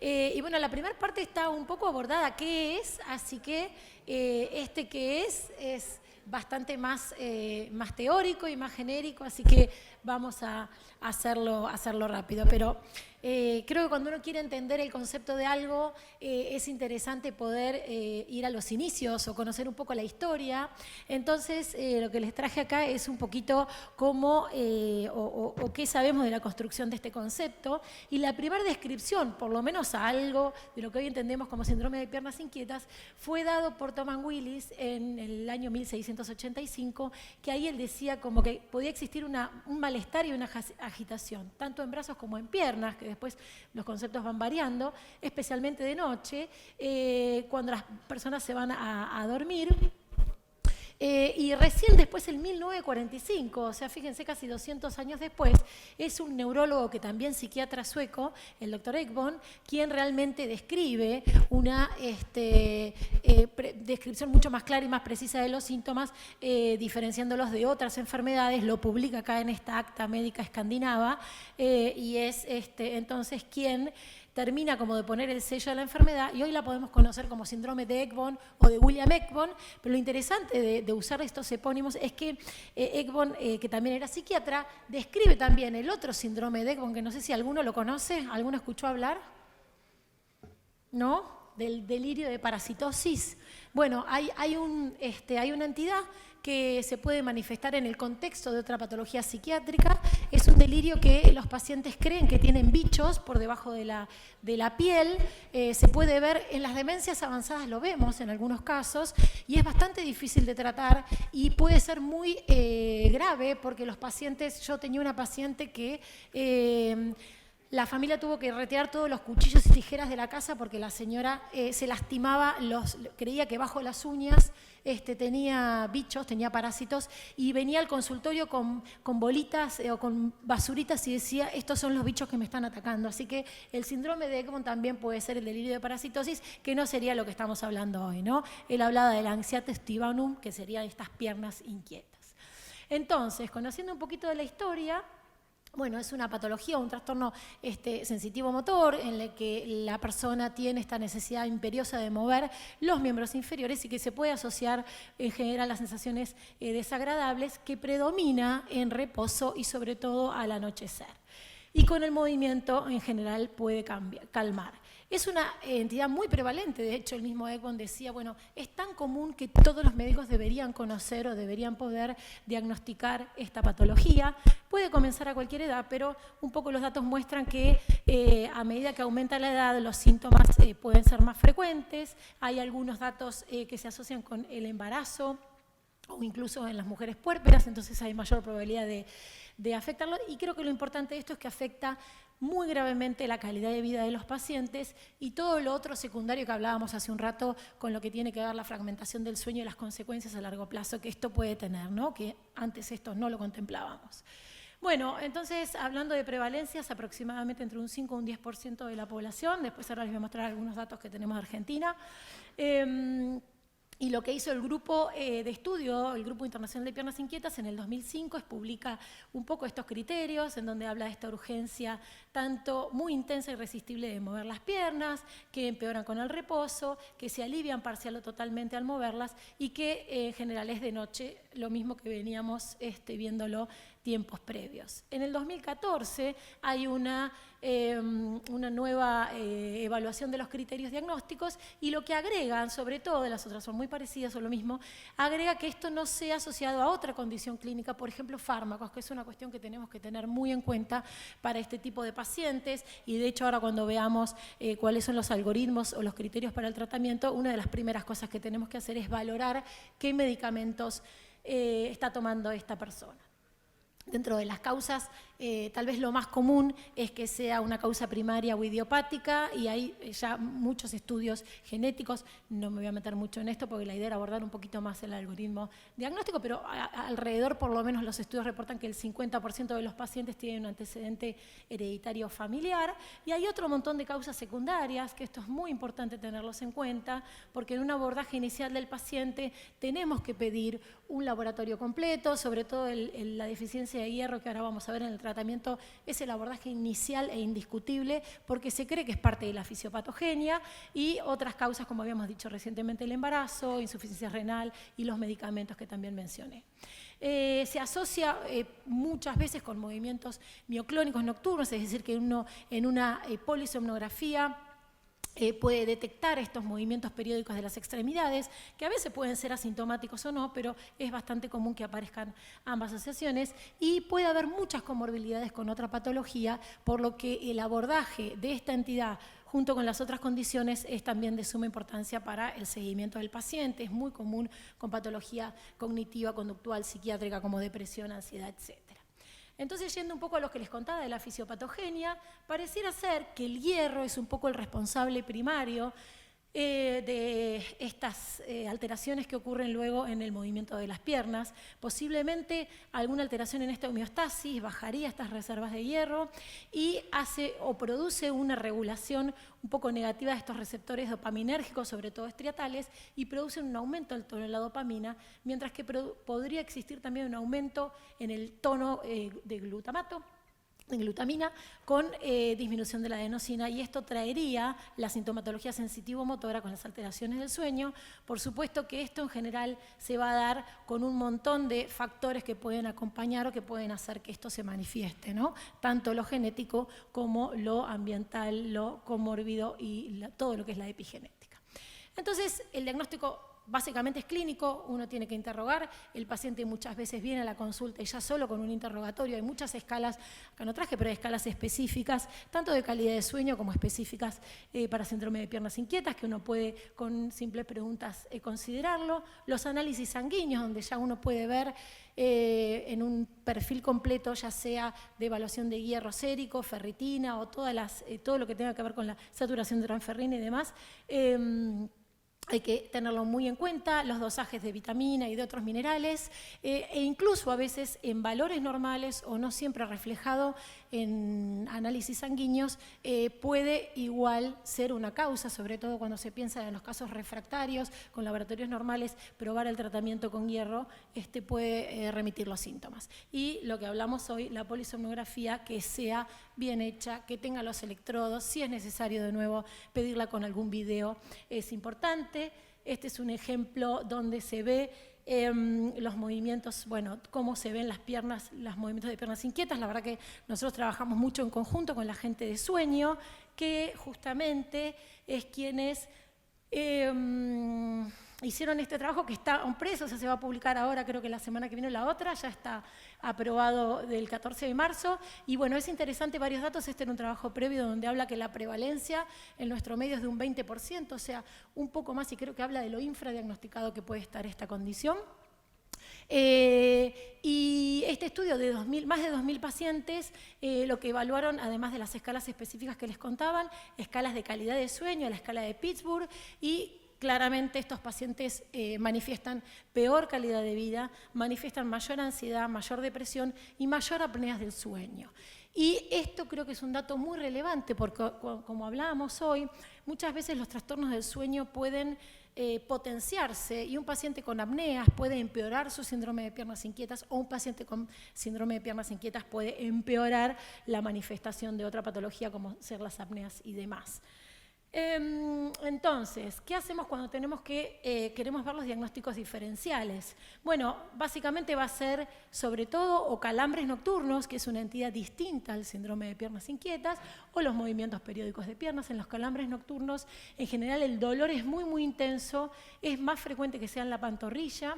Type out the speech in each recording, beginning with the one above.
Y bueno, la primera parte está un poco abordada, ¿qué es? Así que ¿qué es bastante más teórico y más genérico, así que vamos a hacerlo rápido. Pero creo que cuando uno quiere entender el concepto de algo, es interesante poder ir a los inicios o conocer un poco la historia. Entonces, lo que les traje acá es un poquito cómo o qué sabemos de la construcción de este concepto. Y la primera descripción, por lo menos a algo de lo que hoy entendemos como síndrome de piernas inquietas, fue dado por Thomas Willis en el año 1685, que ahí él decía como que podía existir un malestar y una agitación, tanto en brazos como en piernas, que después los conceptos van variando, especialmente de noche, cuando las personas se van a dormir. Y recién después, en 1945, o sea, fíjense, casi 200 años después, es un neurólogo que también psiquiatra sueco, el doctor Ekbom, quien realmente describe una descripción mucho más clara y más precisa de los síntomas, diferenciándolos de otras enfermedades. Lo publica acá en esta acta médica escandinava, y es entonces quien termina como de poner el sello a la enfermedad, y hoy la podemos conocer como síndrome de Ekbom o de William Ekbom. Pero lo interesante de usar estos epónimos es que Ekbom, que también era psiquiatra, describe también el otro síndrome de Ekbom, que no sé si alguno lo conoce, ¿alguno escuchó hablar? ¿No? Del delirio de parasitosis. Bueno, hay una entidad que se puede manifestar en el contexto de otra patología psiquiátrica. Es un delirio que los pacientes creen que tienen bichos por debajo de la piel. Se puede ver en las demencias avanzadas, lo vemos en algunos casos, y es bastante difícil de tratar y puede ser muy grave, porque los pacientes, yo tenía una paciente que la familia tuvo que retirar todos los cuchillos y tijeras de la casa porque la señora se lastimaba, creía que bajo las uñas tenía bichos, tenía parásitos, y venía al consultorio con bolitas o con basuritas y decía, estos son los bichos que me están atacando. Así que el síndrome de Ekbom también puede ser el delirio de parasitosis, que no sería lo que estamos hablando hoy, ¿no? Él hablaba del anxiety tibianum, que serían estas piernas inquietas. Entonces, conociendo un poquito de la historia, bueno, es una patología, un trastorno sensitivo-motor, en el que la persona tiene esta necesidad imperiosa de mover los miembros inferiores, y que se puede asociar en general a sensaciones desagradables, que predomina en reposo y sobre todo al anochecer. Y con el movimiento en general puede calmar. Es una entidad muy prevalente. De hecho, el mismo Ekbom decía, bueno, es tan común que todos los médicos deberían conocer o deberían poder diagnosticar esta patología. Puede comenzar a cualquier edad, pero un poco los datos muestran que a medida que aumenta la edad, los síntomas pueden ser más frecuentes. Hay algunos datos que se asocian con el embarazo o incluso en las mujeres puérperas, entonces hay mayor probabilidad de afectarlo. Y creo que lo importante de esto es que afecta muy gravemente la calidad de vida de los pacientes y todo lo otro secundario que hablábamos hace un rato, con lo que tiene que ver la fragmentación del sueño y las consecuencias a largo plazo que esto puede tener, ¿no? Que antes esto no lo contemplábamos. Bueno, entonces, hablando de prevalencias, aproximadamente entre un 5 y un 10% de la población. Después ahora les voy a mostrar algunos datos que tenemos de Argentina. Y lo que hizo el grupo de estudio, el Grupo Internacional de Piernas Inquietas, en el 2005, es publica un poco estos criterios, en donde habla de esta urgencia tanto muy intensa y irresistible de mover las piernas, que empeoran con el reposo, que se alivian parcial o totalmente al moverlas, y que en general es de noche, lo mismo que veníamos viéndolo tiempos previos. En el 2014 hay una nueva evaluación de los criterios diagnósticos, y lo que agregan, sobre todo, las otras son muy parecidas o lo mismo, agrega que esto no sea asociado a otra condición clínica, por ejemplo fármacos, que es una cuestión que tenemos que tener muy en cuenta para este tipo de pacientes. Y de hecho ahora, cuando veamos cuáles son los algoritmos o los criterios para el tratamiento, una de las primeras cosas que tenemos que hacer es valorar qué medicamentos está tomando esta persona. Dentro de las causas, tal vez lo más común es que sea una causa primaria o idiopática, y hay ya muchos estudios genéticos. No me voy a meter mucho en esto porque la idea era abordar un poquito más el algoritmo diagnóstico, pero alrededor, por lo menos, los estudios reportan que el 50% de los pacientes tienen un antecedente hereditario familiar, y hay otro montón de causas secundarias, que esto es muy importante tenerlos en cuenta, porque en un abordaje inicial del paciente tenemos que pedir un laboratorio completo, sobre todo la deficiencia de hierro, que ahora vamos a ver en el tratamiento es el abordaje inicial e indiscutible porque se cree que es parte de la fisiopatogenia y otras causas, como habíamos dicho recientemente, el embarazo, insuficiencia renal y los medicamentos que también mencioné. Se asocia muchas veces con movimientos mioclónicos nocturnos, es decir, que uno en una polisomnografía puede detectar estos movimientos periódicos de las extremidades, que a veces pueden ser asintomáticos o no, pero es bastante común que aparezcan ambas asociaciones, y puede haber muchas comorbilidades con otra patología, por lo que el abordaje de esta entidad junto con las otras condiciones es también de suma importancia para el seguimiento del paciente. Es muy común con patología cognitiva, conductual, psiquiátrica como depresión, ansiedad, etc. Entonces, yendo un poco a lo que les contaba de la fisiopatogenia, pareciera ser que el hierro es un poco el responsable primario de estas alteraciones que ocurren luego en el movimiento de las piernas. Posiblemente alguna alteración en esta homeostasis bajaría estas reservas de hierro y hace o produce una regulación un poco negativa de estos receptores dopaminérgicos, sobre todo estriatales, y produce un aumento del tono de la dopamina, mientras que podría existir también un aumento en el tono de glutamato, de glutamina, con disminución de la adenosina, y esto traería la sintomatología sensitivo-motora con las alteraciones del sueño. Por supuesto que esto en general se va a dar con un montón de factores que pueden acompañar o que pueden hacer que esto se manifieste, ¿no? Tanto lo genético como lo ambiental, lo comórbido y todo lo que es la epigenética. Entonces, el diagnóstico básicamente es clínico, uno tiene que interrogar, el paciente muchas veces viene a la consulta y ya solo con un interrogatorio, hay muchas escalas, acá no traje, pero hay escalas específicas, tanto de calidad de sueño como específicas para síndrome de piernas inquietas, que uno puede con simples preguntas considerarlo, los análisis sanguíneos, donde ya uno puede ver en un perfil completo, ya sea de evaluación de hierro sérico, ferritina o todo lo que tenga que ver con la saturación de transferrina y demás. Hay que tenerlo muy en cuenta, los dosajes de vitamina y de otros minerales, e incluso a veces en valores normales o no siempre reflejado en análisis sanguíneos, puede igual ser una causa, sobre todo cuando se piensa en los casos refractarios, con laboratorios normales, probar el tratamiento con hierro puede remitir los síntomas. Y lo que hablamos hoy, la polisomnografía, que sea bien hecha, que tenga los electrodos, si es necesario de nuevo pedirla con algún video, es importante. Este es un ejemplo donde se ve los movimientos, bueno, cómo se ven las piernas, los movimientos de piernas inquietas. La verdad que nosotros trabajamos mucho en conjunto con la gente de sueño, que justamente es quienes hicieron este trabajo que está on press, o sea, se va a publicar ahora, creo que la semana que viene o la otra, ya está aprobado del 14 de marzo. Y bueno, es interesante varios datos. Este era un trabajo previo donde habla que la prevalencia en nuestro medio es de un 20%, o sea, un poco más, y creo que habla de lo infradiagnosticado que puede estar esta condición. Y este estudio de más de 2.000 pacientes, lo que evaluaron, además de las escalas específicas que les contaban, escalas de calidad de sueño, la escala de Pittsburgh, y claramente estos pacientes manifiestan peor calidad de vida, manifiestan mayor ansiedad, mayor depresión y mayor apneas del sueño. Y esto creo que es un dato muy relevante porque, como hablábamos hoy, muchas veces los trastornos del sueño pueden potenciarse, y un paciente con apneas puede empeorar su síndrome de piernas inquietas, o un paciente con síndrome de piernas inquietas puede empeorar la manifestación de otra patología como ser las apneas y demás. Entonces, ¿qué hacemos cuando queremos ver los diagnósticos diferenciales? Bueno, básicamente va a ser sobre todo o calambres nocturnos, que es una entidad distinta al síndrome de piernas inquietas, o los movimientos periódicos de piernas. En los calambres nocturnos, en general, el dolor es muy, muy intenso, es más frecuente que sea en la pantorrilla,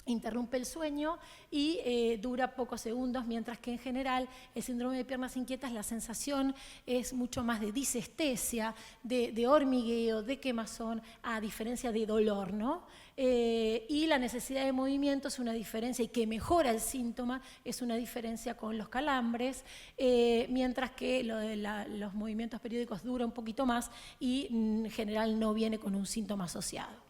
interrumpe el sueño y dura pocos segundos, mientras que en general el síndrome de piernas inquietas, la sensación es mucho más de disestesia, de hormigueo, de quemazón, a diferencia de dolor, ¿no? Y la necesidad de movimiento es una diferencia, y que mejora el síntoma, es una diferencia con los calambres, mientras que lo de los movimientos periódicos dura un poquito más y en general no viene con un síntoma asociado.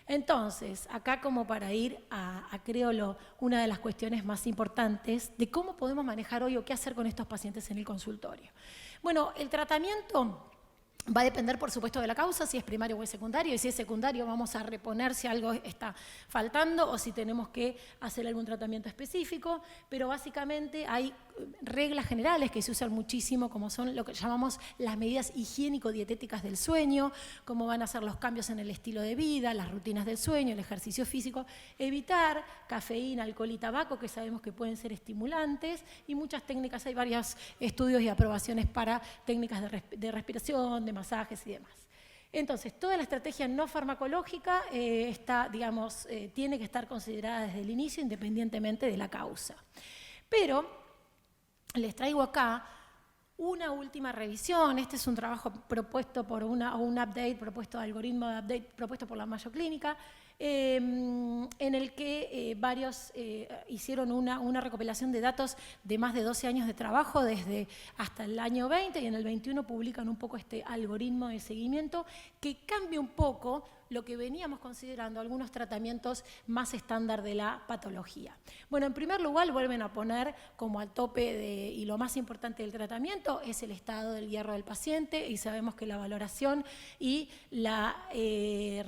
Entonces, acá como para ir creo, una de las cuestiones más importantes de cómo podemos manejar hoy o qué hacer con estos pacientes en el consultorio. Bueno, el tratamiento Va a depender, por supuesto, de la causa, si es primario o es secundario, y si es secundario vamos a reponer si algo está faltando o si tenemos que hacer algún tratamiento específico, pero básicamente hay reglas generales que se usan muchísimo, como son lo que llamamos las medidas higiénico-dietéticas del sueño, cómo van a ser los cambios en el estilo de vida, las rutinas del sueño, el ejercicio físico, evitar cafeína, alcohol y tabaco, que sabemos que pueden ser estimulantes, y muchas técnicas, hay varios estudios y aprobaciones para técnicas de respiración, de masajes y demás. Entonces, toda la estrategia no farmacológica tiene que estar considerada desde el inicio, independientemente de la causa. Pero les traigo acá una última revisión. Este es un trabajo propuesto por un update, propuesto de algoritmo de update, propuesto por la Mayo Clínica, en el que varios hicieron una recopilación de datos de más de 12 años de trabajo desde hasta el año 20, y en el 21 publican un poco este algoritmo de seguimiento que cambia un poco lo que veníamos considerando algunos tratamientos más estándar de la patología. Bueno, en primer lugar vuelven a poner como al tope y lo más importante del tratamiento es el estado del hierro del paciente, y sabemos que la valoración y la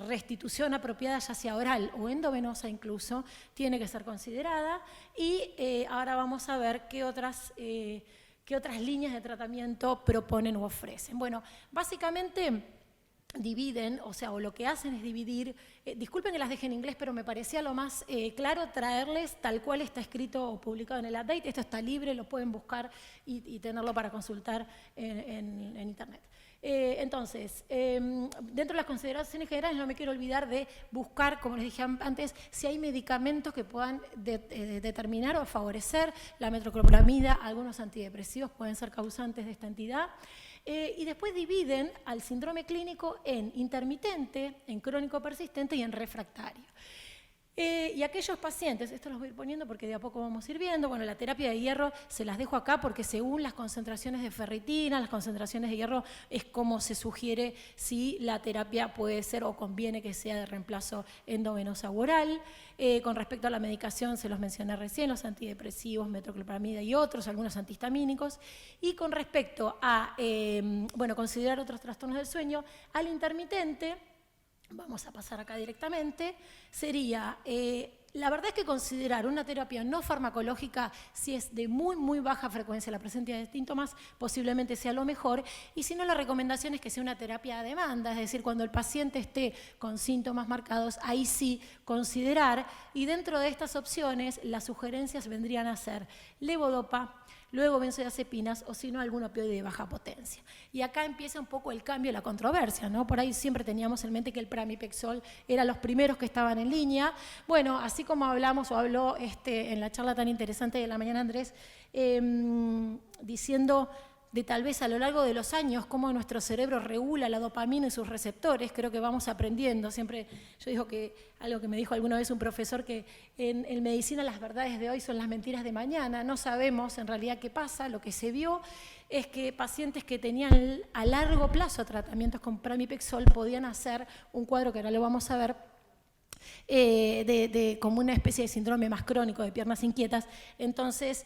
restitución apropiada, ya sea oral o endovenosa incluso, tiene que ser considerada, y ahora vamos a ver qué otras líneas de tratamiento proponen u ofrecen. Bueno, básicamente dividen, o lo que hacen es dividir, disculpen que las deje en inglés, pero me parecía lo más claro traerles tal cual está escrito o publicado en el update. Esto está libre, lo pueden buscar y tenerlo para consultar en internet. Entonces, dentro de las consideraciones generales no me quiero olvidar de buscar, como les dije antes, si hay medicamentos que puedan determinar o favorecer la metoclopramida. Algunos antidepresivos pueden ser causantes de esta entidad. Y después dividen al síndrome clínico en intermitente, en crónico persistente y en refractario. Y aquellos pacientes, esto los voy a ir poniendo porque de a poco vamos a ir viendo, bueno, la terapia de hierro se las dejo acá porque según las concentraciones de ferritina, las concentraciones de hierro, es como se sugiere si la terapia puede ser o conviene que sea de reemplazo endovenosa u oral. Con respecto a la medicación, se los mencioné recién, los antidepresivos, metoclopramida y otros, algunos antihistamínicos. Y con respecto a, considerar otros trastornos del sueño, al intermitente, vamos a pasar acá directamente, sería, la verdad es que considerar una terapia no farmacológica, si es de muy, muy baja frecuencia la presencia de síntomas, posiblemente sea lo mejor, y si no, la recomendación es que sea una terapia a demanda, es decir, cuando el paciente esté con síntomas marcados, ahí sí considerar, y dentro de estas opciones, las sugerencias vendrían a ser levodopa, luego benzodiazepinas o si no algún opioide de baja potencia. Y acá empieza un poco el cambio, la controversia, ¿no? Por ahí siempre teníamos en mente que el pramipexol eran los primeros que estaban en línea. Bueno, así como hablamos o habló en la charla tan interesante de la mañana Andrés, diciendo de tal vez a lo largo de los años cómo nuestro cerebro regula la dopamina y sus receptores, creo que vamos aprendiendo. Siempre yo digo que algo que me dijo alguna vez un profesor, que en medicina las verdades de hoy son las mentiras de mañana. No sabemos en realidad qué pasa. Lo que se vio es que pacientes que tenían a largo plazo tratamientos con pramipexol podían hacer un cuadro que ahora lo vamos a ver, como una especie de síndrome más crónico de piernas inquietas. Entonces,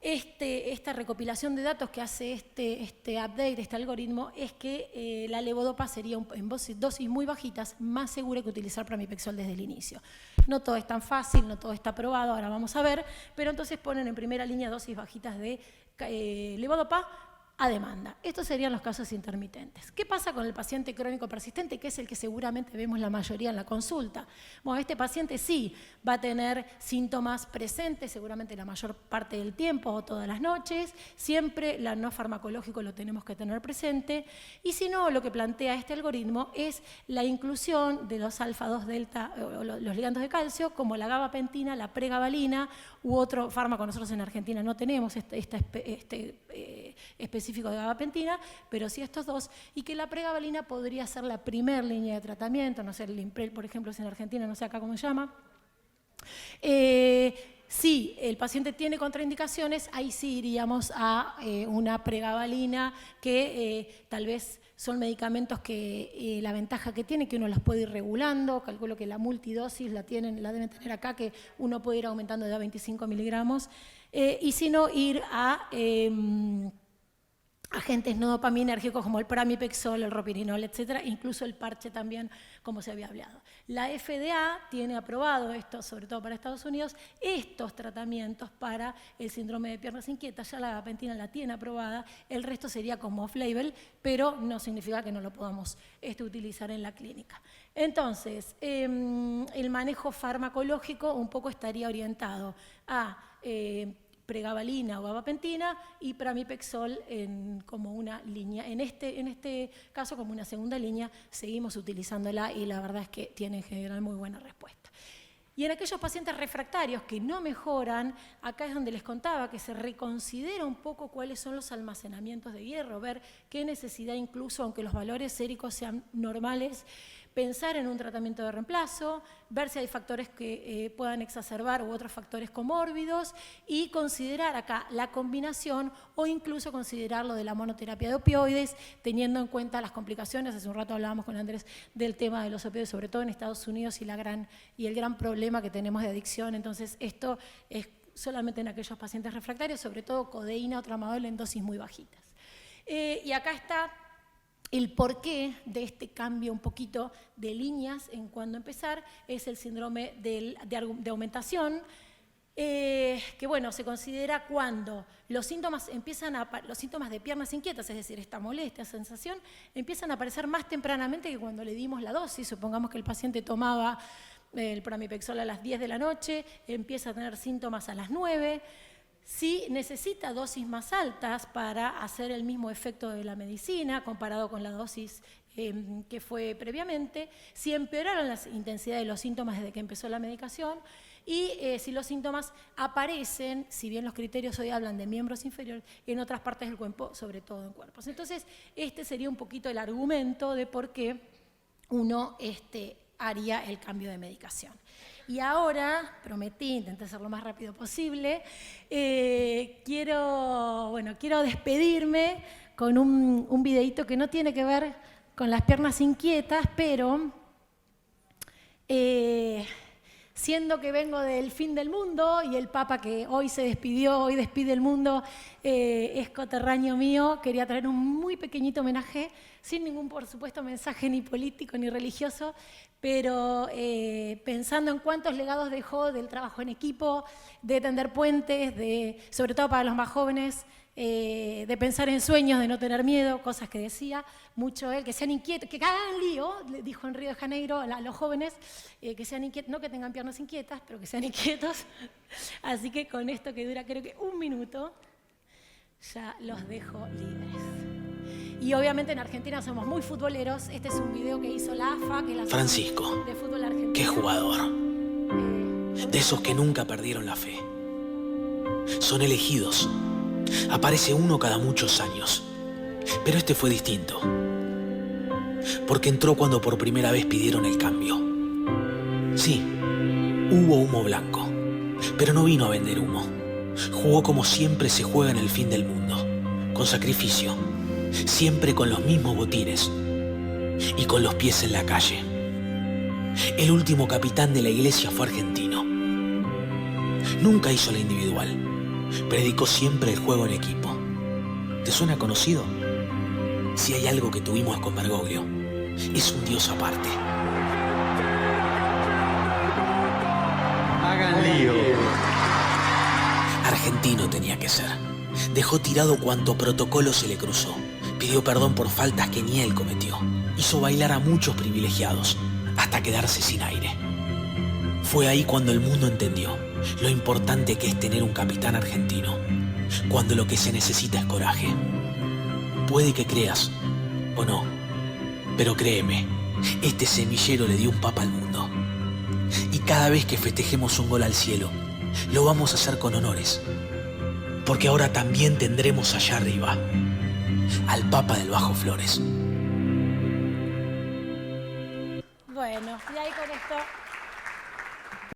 esta recopilación de datos que hace este update, este algoritmo, es que la levodopa sería en dosis muy bajitas más segura que utilizar pramipexol desde el inicio. No todo es tan fácil, no todo está probado, ahora vamos a ver, pero entonces ponen en primera línea dosis bajitas de levodopa a demanda. Estos serían los casos intermitentes. ¿Qué pasa con el paciente crónico persistente, que es el que seguramente vemos la mayoría en la consulta? Bueno, este paciente sí va a tener síntomas presentes, seguramente la mayor parte del tiempo o todas las noches. Siempre la no farmacológico lo tenemos que tener presente. Y si no, lo que plantea este algoritmo es la inclusión de los alfa-2 delta, o los ligandos de calcio, como la gabapentina, la pregabalina u otro fármaco. Nosotros en Argentina no tenemos específico de gabapentina, pero sí estos dos, y que la pregabalina podría ser la primera línea de tratamiento, no sé, el Limprel, por ejemplo, es en Argentina, no sé acá cómo se llama. Si el paciente tiene contraindicaciones, ahí sí iríamos a una pregabalina, que tal vez son medicamentos que la ventaja que tiene, que uno los puede ir regulando. Calculo que la multidosis la deben tener acá, que uno puede ir aumentando de a 25 miligramos, y si no, ir a agentes no dopaminérgicos como el pramipexol, el ropinirol, etcétera, incluso el parche también, como se había hablado. La FDA tiene aprobado esto, sobre todo para Estados Unidos, estos tratamientos para el síndrome de piernas inquietas. Ya la gabapentina la tiene aprobada, el resto sería como off-label, pero no significa que no lo podamos utilizar en la clínica. Entonces, el manejo farmacológico un poco estaría orientado a pregabalina o gabapentina y pramipexol como una línea. En este caso, como una segunda línea, seguimos utilizándola y la verdad es que tiene en general muy buena respuesta. Y en aquellos pacientes refractarios que no mejoran, acá es donde les contaba que se reconsidera un poco cuáles son los almacenamientos de hierro, ver qué necesidad incluso, aunque los valores séricos sean normales, pensar en un tratamiento de reemplazo, ver si hay factores que puedan exacerbar u otros factores comórbidos y considerar acá la combinación o incluso considerar lo de la monoterapia de opioides, teniendo en cuenta las complicaciones. Hace un rato hablábamos con Andrés del tema de los opioides, sobre todo en Estados Unidos y el gran problema que tenemos de adicción. Entonces, esto es solamente en aquellos pacientes refractarios, sobre todo codeína o tramadol en dosis muy bajitas. Y acá está el porqué de este cambio un poquito de líneas en cuándo empezar, es el síndrome de aumentación, que bueno, se considera cuando los síntomas de piernas inquietas, es decir, esta molestia, sensación, empiezan a aparecer más tempranamente que cuando le dimos la dosis. Supongamos que el paciente tomaba el pramipexol a las 10 de la noche, empieza a tener síntomas a las 9, si necesita dosis más altas para hacer el mismo efecto de la medicina comparado con la dosis que fue previamente, si empeoraron la intensidad de los síntomas desde que empezó la medicación y si los síntomas aparecen, si bien los criterios hoy hablan de miembros inferiores, en otras partes del cuerpo, sobre todo en cuerpos. Entonces, este sería un poquito el argumento de por qué uno haría el cambio de medicación. Y ahora, prometí, intenté hacerlo lo más rápido posible, quiero despedirme con un videíto que no tiene que ver con las piernas inquietas, pero siendo que vengo del fin del mundo y el Papa que hoy se despidió, hoy despide el mundo, es coterráneo mío, quería traer un muy pequeñito homenaje, sin ningún, por supuesto, mensaje ni político ni religioso, pero pensando en cuántos legados dejó del trabajo en equipo, de tender puentes, sobre todo para los más jóvenes, de pensar en sueños, de no tener miedo, cosas que decía mucho él, que sean inquietos, que hagan lío, le dijo en Río de Janeiro a los jóvenes, que sean inquietos, no que tengan piernas inquietas, pero que sean inquietos. Así que con esto que dura creo que 1 minuto, ya los dejo libres. Y obviamente en Argentina somos muy futboleros. Este es un video que hizo la AFA, que es la Francisco, de fútbol argentino. qué jugador. De esos que nunca perdieron la fe. Son elegidos. Aparece uno cada muchos años. Pero este fue distinto. Porque entró cuando por primera vez pidieron el cambio. Sí, hubo humo blanco. Pero no vino a vender humo. Jugó como siempre se juega en el fin del mundo. Con sacrificio. Siempre con los mismos botines. Y con los pies en la calle. El último capitán de la iglesia fue argentino. Nunca hizo la individual. Predicó siempre el juego en equipo. ¿Te suena conocido? Si hay algo que tuvimos con Bergoglio, es un dios aparte. Hagan lío. Argentino tenía que ser. Dejó tirado cuanto protocolo se le cruzó. Pidió perdón por faltas que ni él cometió. Hizo bailar a muchos privilegiados, hasta quedarse sin aire. Fue ahí cuando el mundo entendió lo importante que es tener un capitán argentino, cuando lo que se necesita es coraje. Puede que creas, o no, pero créeme, este semillero le dio un papa al mundo. Y cada vez que festejemos un gol al cielo, lo vamos a hacer con honores, porque ahora también tendremos allá arriba al Papa del Bajo Flores. Bueno, y ahí con esto